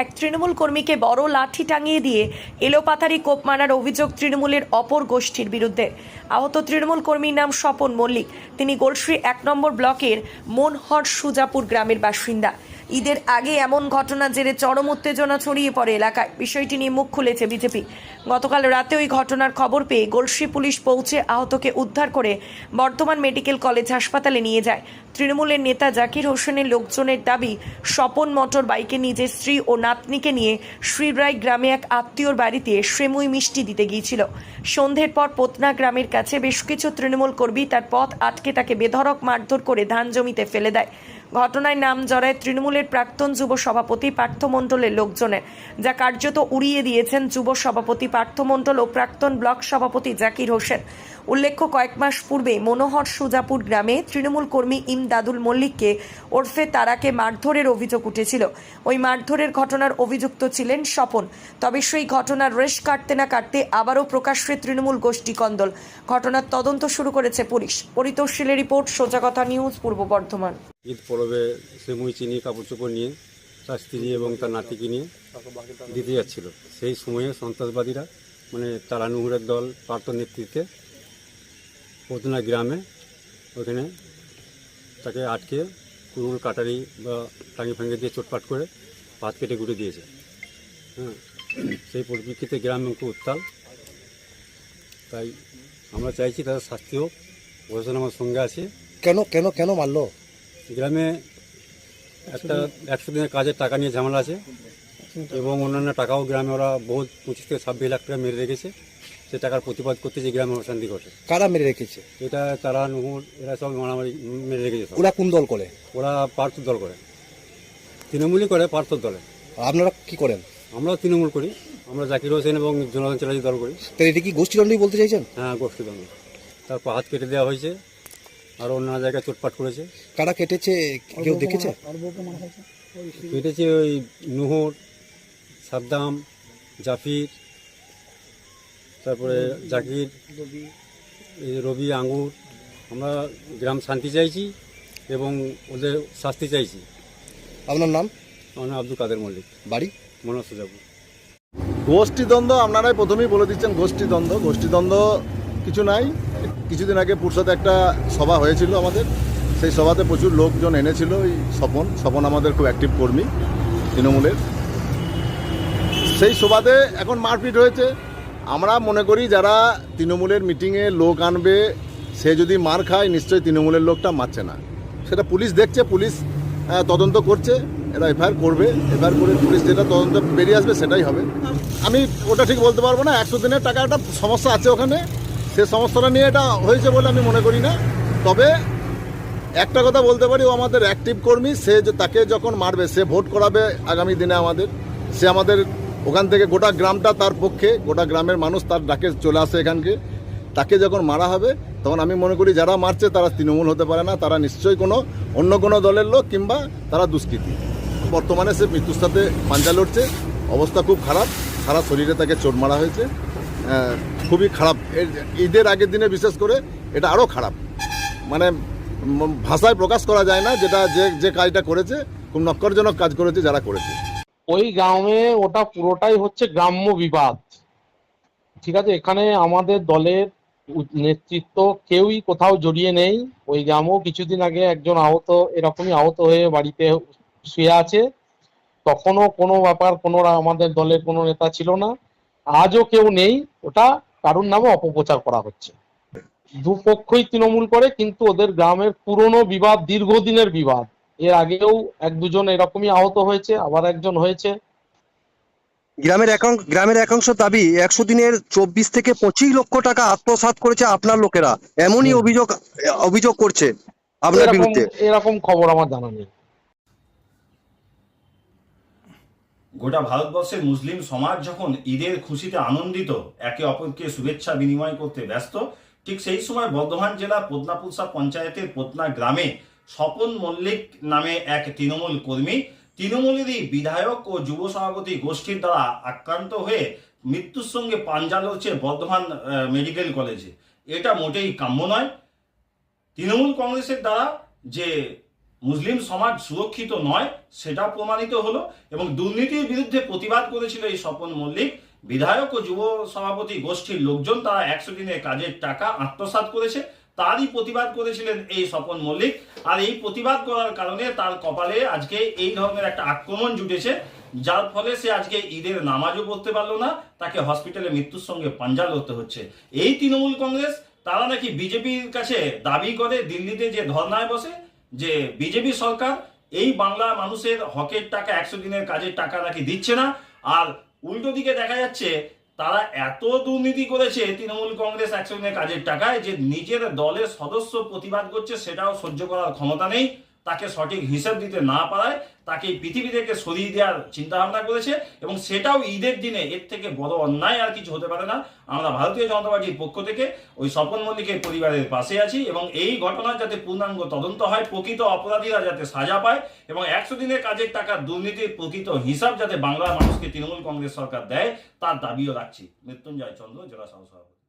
এক তৃণমূল কর্মীকে বড় লাঠি টাঙিয়ে দিয়ে এলোপাতাড়ি কোপ মারার অভিযোগ তৃণমূলের অপর গোষ্ঠীর বিরুদ্ধে। আহত তৃণমূল কর্মীর নাম স্বপন মল্লিক। তিনি গোলশ্রী 1 নম্বর ব্লকের মনহর সুজাপুর গ্রামের বাসিন্দা। ঈদের আগে এমন ঘটনার জেরে চরম উত্তেজনা ছড়িয়ে পড়ে এলাকায়। বিষয়টি নিয়ে মুখ খুলেছে বিজেপি। গতকাল রাতে ওই ঘটনার খবর পেয়ে গোলশ্রী পুলিশ পৌঁছে আহতকে উদ্ধার করে বর্ধমান মেডিকেল কলেজ হাসপাতালে নিয়ে যায়। তৃণমূলের নেতা জাকির হোসেনের লোকজনের দাবি, স্বপন মোটর বাইকে নিজের স্ত্রী ও নাতনিকে নিয়ে শ্রীরায় গ্রামে এক আত্মীয়র বাড়িতে সেমুই মিষ্টি দিতে গিয়েছিল। সন্ধ্যের পর পোতনা গ্রামের কাছে বেশ কিছু তৃণমূল কর্মী তার পথ আটকে তাকে বেধড়ক মারধর করে ধান জমিতে ফেলে দেয়। ঘটনায় নাম জড়ায় তৃণমূলের প্রাক্তন যুব সভাপতি পার্থ মণ্ডলের লোকজনের, যা কার্যত উড়িয়ে দিয়েছেন যুব সভাপতি পার্থ মণ্ডল ও প্রাক্তন ব্লক সভাপতি জাকির হোসেন। উল্লেখ্য, কয়েক মাস পূর্বে মনোহর সুজাপুর গ্রামে তৃণমূল কর্মী ইমদাদুল মল্লিককে ওরফে তারাকে মারধরের অভিযোগ উঠেছিল। ওই মারধরের ঘটনার অভিযুক্ত ছিলেন স্বপন। তবে সেই ঘটনার রেশ কাটতে না কাটতে আবারও প্রকাশ্যে তৃণমূল গোষ্ঠী কন্দল। ঘটনার তদন্ত শুরু করেছে পুলিশ। পরিতোষীলের রিপোর্ট, সোজা কথা নিউজ, পূর্ব বর্ধমান। ঈদ পরবে সেমুই চিনি কাপড় চোপড় নিয়ে তার স্ত্রী এবং তার নাতিকে নিয়ে দিতে যাচ্ছিল। সেই সময়ে সন্ত্রাসবাদীরা তারা নুহুরের দল পার্থ নেতৃত্বে পোতনা গ্রামে ওখানে তাকে আটকে কুড়ুল কাটারি বা টাঙি ফাঙ্গে দিয়ে চোটপাট করে হাত কেটে গুঁড়ে দিয়েছে। সেই পরিপ্রেক্ষিতে গ্রামে খুব উত্তাল। তাই আমরা চাইছি তাদের শাস্তি হোক। প্রশাসন আমার সঙ্গে আছে। কেন কেন কেন মারলো? গ্রামে একটা 100 দিনের কাজের টাকা নিয়ে ঝামেলা আছে এবং অন্যান্য টাকাও গ্রামে ওরা বহুত 25 থেকে 26 লাখ টাকা মেরে রেখেছে। সে টাকার প্রতিবাদ করতে যে গ্রামে অশান্তি ঘটে। কারা মেরে রেখেছে? এটা তারা নুহুর এরা সব মারামারি মেরে রেখেছে। ওরা কোন দল করে? ওরা পার্থ দল করে, তৃণমূলই করে পার্থ দলে। আপনারা কি করেন? আমরাও তৃণমূল করি। আমরা জাকির হোসেন এবং জনগণ চ্যাটার্জি দল করি। তাহলে এটা কি গোষ্ঠীদ্বন্দ্বই বলতে চাইছেন? হ্যাঁ, গোষ্ঠীদ্বন্দ্ব। তারপর হাত কেটে দেওয়া হয়েছে আর অন্যান্য জায়গায় চোটপাট করেছে। কারা কেটেছে কেউ দেখেছে? কেটেছে ওই নুহুর, সাদ্দাম, জাফির, তারপরে জাকির, রবি, আঙ্গুর। আমরা গ্রাম শান্তি চাইছি এবং ওদের শাস্তি চাইছি। আপনার নাম? আমার নাম আব্দুল কাদের মল্লিক, বাড়ি মনোহর সুজাপুর। গোষ্ঠীদ্বন্দ্ব আপনারাই প্রথমেই বলে দিচ্ছেন। গোষ্ঠীদ্বন্দ্ব কিছু নাই। কিছুদিন আগে পুরসাতে একটা সভা হয়েছিল আমাদের। সেই সভাতে প্রচুর লোকজন এনেছিল। ওই স্বপন আমাদের খুব অ্যাক্টিভ কর্মী তৃণমূলের। সেই সভাতে এখন মারপিট হয়েছে। আমরা মনে করি যারা তৃণমূলের মিটিংয়ে লোক আনবে, সে যদি মার খায় নিশ্চয়ই তৃণমূলের লোকটা মারছে না। সেটা পুলিশ দেখছে, পুলিশ তদন্ত করছে। এরা এফআইআর করবে। এফআইআর করে পুলিশ যেটা তদন্ত বেরিয়ে আসবে সেটাই হবে। আমি ওটা ঠিক বলতে পারবো না। 100 দিনের টাকা একটা সমস্যা আছে ওখানে। সে সমস্যাটা নিয়ে এটা হয়েছে বলে আমি মনে করি না। তবে একটা কথা বলতে পারি, ও আমাদের অ্যাক্টিভ কর্মী। সে তাকে যখন মারবে, সে ভোট করাবে আগামী দিনে আমাদের। সে আমাদের ওখান থেকে গোটা গ্রামটা তার পক্ষে, গোটা গ্রামের মানুষ তার ডাকে চলে আসে এখানকে। তাকে যখন মারা হবে তখন আমি মনে করি যারা মারছে তারা তৃণমূল হতে পারে না। তারা নিশ্চয়ই অন্য কোনো দলের লোক কিংবা তারা দুষ্কৃতী। বর্তমানে সে মৃত্যুর সাথে পাঞ্জা লড়ছে। অবস্থা খুব খারাপ। সারা শরীরে তাকে চোট মারা হয়েছে। খুবই খারাপ। ঈদের আগের দিনে বিশেষ করে এটা আরও খারাপ। ভাষায় প্রকাশ করা যায় না। যেটা যে কাজটা করেছে, খুব নক্করজনক কাজ করেছে যারা করেছে। ওই গ্রামে ওটা পুরোটাই হচ্ছে গ্রাম্য বিবাদ। ঠিক আছে, এখানে আমাদের দলের নেতৃত্ব কেউই কোথাও জড়িয়ে নেই। ওই গ্রামেও কিছুদিন আগে একজন এরকমই আহত হয়ে বাড়িতে শুয়ে আছে। তখনও কোনো ব্যাপার, আমাদের দলের কোনো নেতা ছিল না। আজও কেউ নেই। ওটা কারুর নামে অপপ্রচার করা হচ্ছে। দুপক্ষই তৃণমূল করে, কিন্তু ওদের গ্রামের পুরনো বিবাদ, দীর্ঘদিনের বিবাদ। এর আগেও 1-2 জন এরকমই আহত হয়েছে, আবার একজন হয়েছে। গ্রামের একাংশ দাবি 100 দিনের 24 থেকে 25 লক্ষ টাকা আত্মসাৎ করেছে আপনার লোকেরা। এমনই অভিযোগ করছে আপনার বিরুদ্ধে। এরকম খবর আমার জানা নেই। গোটা ভারতবর্ষের মুসলিম সমাজ যখন ঈদের খুশিতে আনন্দিত, একে অপরকে শুভেচ্ছা বিনিময় করতে ব্যস্ত, ঠিক সেই সময় বর্ধমান জেলা পদ্মাপুরসা পঞ্চায়েতের পদ্মা গ্রামে স্বপন মল্লিক নামে এক তৃণমূল কর্মী, তৃণমূলেরই বিধায়ক ও যুব সভাপতি গোষ্ঠীর দ্বারা আক্রান্ত হয়ে মৃত্যুর সঙ্গে পাঞ্জা লড়ছে বর্ধমান মেডিকেল কলেজে। এটা মোটেই কাম্য নয়। তৃণমূল কংগ্রেসের দ্বারা যে মুসলিম সমাজ সুরক্ষিত নয় সেটা প্রমাণিত হলো। এবং দুর্নীতির বিরুদ্ধে প্রতিবাদ করেছিল এই স্বপন মল্লিক। বিধায়ক ও যুব সভাপতি গোষ্ঠীর লোকজন তারা 100 দিনের কাজের টাকা আত্মসাৎ করেছে, তারই প্রতিবাদ করেছিলেন এই স্বপন মল্লিক। আর এই প্রতিবাদ করার কারণে তার কপালে আজকে এই ধরনের একটা আক্রমণ জুটেছে, যার ফলে সে আজকে ঈদের নামাজও পড়তে পারলো না, তাকে হসপিটালে মৃত্যুর সঙ্গে পাঞ্জা লড়তে হচ্ছে। এই তৃণমূল কংগ্রেস তারা নাকি বিজেপির কাছে দাবি করে, দিল্লিতে যে ধর্নায় বসে, যে বিজেপি সরকার এই বাংলা মানুষের হকের টাকা 100 দিনের কাজের টাকা নাকি দিচ্ছে না। আর উল্টো দিকে দেখা যাচ্ছে তারা এত দুর্নীতি করেছে তৃণমূল কংগ্রেস 100 দিনের কাজের টাকায়, যে নিজের দলের সদস্য প্রতিবাদ করছে সেটাও সহ্য করার ক্ষমতা নেই। তাকে সঠিক হিসাব দিতে না পারায় তাকে এই পৃথিবী থেকে সরিয়ে দেওয়ার চিন্তা ভাবনা করেছে, এবং সেটাও ঈদের দিনে। এর থেকে বড় অন্যায় আর কিছু হতে পারে না। আমরা ভারতীয় জনতা পার্টির পক্ষ থেকে ওই স্বপন মল্লিকের পরিবারের পাশে আছি, এবং এই ঘটনার যাতে পূর্ণাঙ্গ তদন্ত হয়, প্রকৃত অপরাধীরা যাতে সাজা পায়, এবং 100 দিনের কাজের টাকার দুর্নীতির প্রকৃত হিসাব যাতে বাংলার মানুষকে তৃণমূল কংগ্রেস সরকার দেয়, তার দাবিও রাখছি। মৃত্যুঞ্জয় চন্দ্র, জেলা সহ সভাপতি।